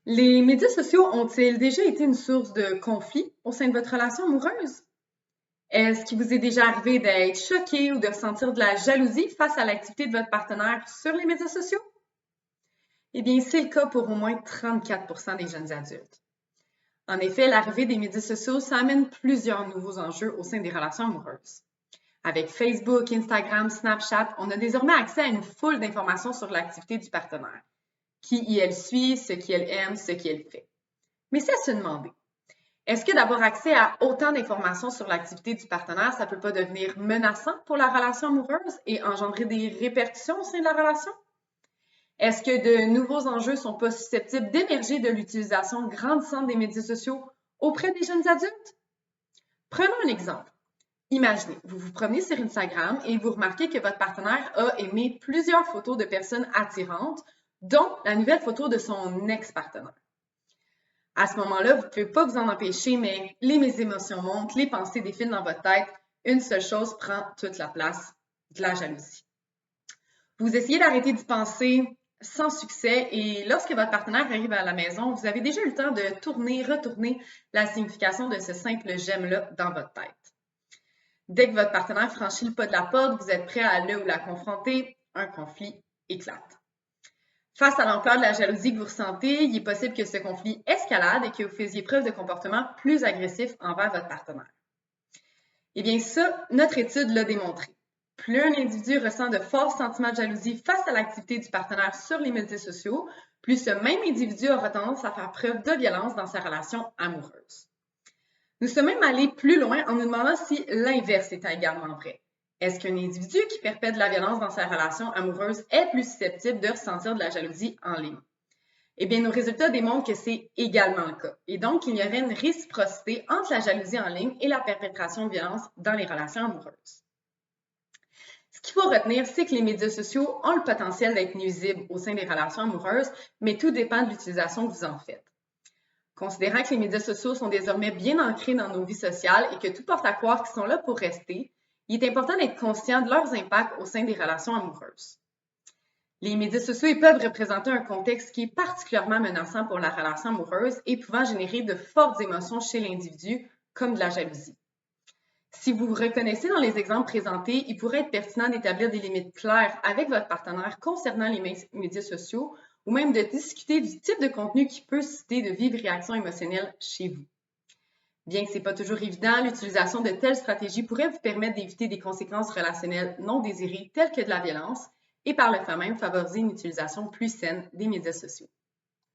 Les médias sociaux ont-ils déjà été une source de conflit au sein de votre relation amoureuse? Est-ce qu'il vous est déjà arrivé d'être choqué ou de ressentir de la jalousie face à l'activité de votre partenaire sur les médias sociaux? Eh bien, c'est le cas pour au moins 34 des jeunes adultes. En effet, l'arrivée des médias sociaux, ça amène plusieurs nouveaux enjeux au sein des relations amoureuses. Avec Facebook, Instagram, Snapchat, on a désormais accès à une foule d'informations sur l'activité du partenaire. Qui elle suit, ce qu'elle aime, ce qu'elle fait. Mais c'est à se demander, est-ce que d'avoir accès à autant d'informations sur l'activité du partenaire, ça ne peut pas devenir menaçant pour la relation amoureuse et engendrer des répercussions au sein de la relation? Est-ce que de nouveaux enjeux ne sont pas susceptibles d'émerger de l'utilisation grandissante des médias sociaux auprès des jeunes adultes? Prenons un exemple. Imaginez, vous vous promenez sur Instagram et vous remarquez que votre partenaire a aimé plusieurs photos de personnes attirantes, dont la nouvelle photo de son ex-partenaire. À ce moment-là, vous ne pouvez pas vous en empêcher, mais les émotions montent, les pensées défilent dans votre tête. Une seule chose prend toute la place, de la jalousie. Vous essayez d'arrêter d'y penser sans succès et lorsque votre partenaire arrive à la maison, vous avez déjà eu le temps de tourner, retourner la signification de ce simple j'aime-là dans votre tête. Dès que votre partenaire franchit le pas de la porte, vous êtes prêt à le ou la confronter, un conflit éclate. Face à l'ampleur de la jalousie que vous ressentez, il est possible que ce conflit escalade et que vous faisiez preuve de comportements plus agressifs envers votre partenaire. Eh bien ça, notre étude l'a démontré. Plus un individu ressent de forts sentiments de jalousie face à l'activité du partenaire sur les médias sociaux, plus ce même individu aura tendance à faire preuve de violence dans sa relation amoureuse. Nous sommes même allés plus loin en nous demandant si l'inverse était également vrai. Est-ce qu'un individu qui perpètre la violence dans sa relation amoureuse est plus susceptible de ressentir de la jalousie en ligne? Eh bien, nos résultats démontrent que c'est également le cas. Et donc, il y aurait une réciprocité entre la jalousie en ligne et la perpétration de violence dans les relations amoureuses. Ce qu'il faut retenir, c'est que les médias sociaux ont le potentiel d'être nuisibles au sein des relations amoureuses, mais tout dépend de l'utilisation que vous en faites. Considérant que les médias sociaux sont désormais bien ancrés dans nos vies sociales et que tout porte à croire qu'ils sont là pour rester, il est important d'être conscient de leurs impacts au sein des relations amoureuses. Les médias sociaux peuvent représenter un contexte qui est particulièrement menaçant pour la relation amoureuse et pouvant générer de fortes émotions chez l'individu, comme de la jalousie. Si vous vous reconnaissez dans les exemples présentés, il pourrait être pertinent d'établir des limites claires avec votre partenaire concernant les médias sociaux ou même de discuter du type de contenu qui peut susciter de vives réactions émotionnelles chez vous. Bien que ce n'est pas toujours évident, l'utilisation de telles stratégies pourrait vous permettre d'éviter des conséquences relationnelles non désirées telles que de la violence et par le fait même favoriser une utilisation plus saine des médias sociaux.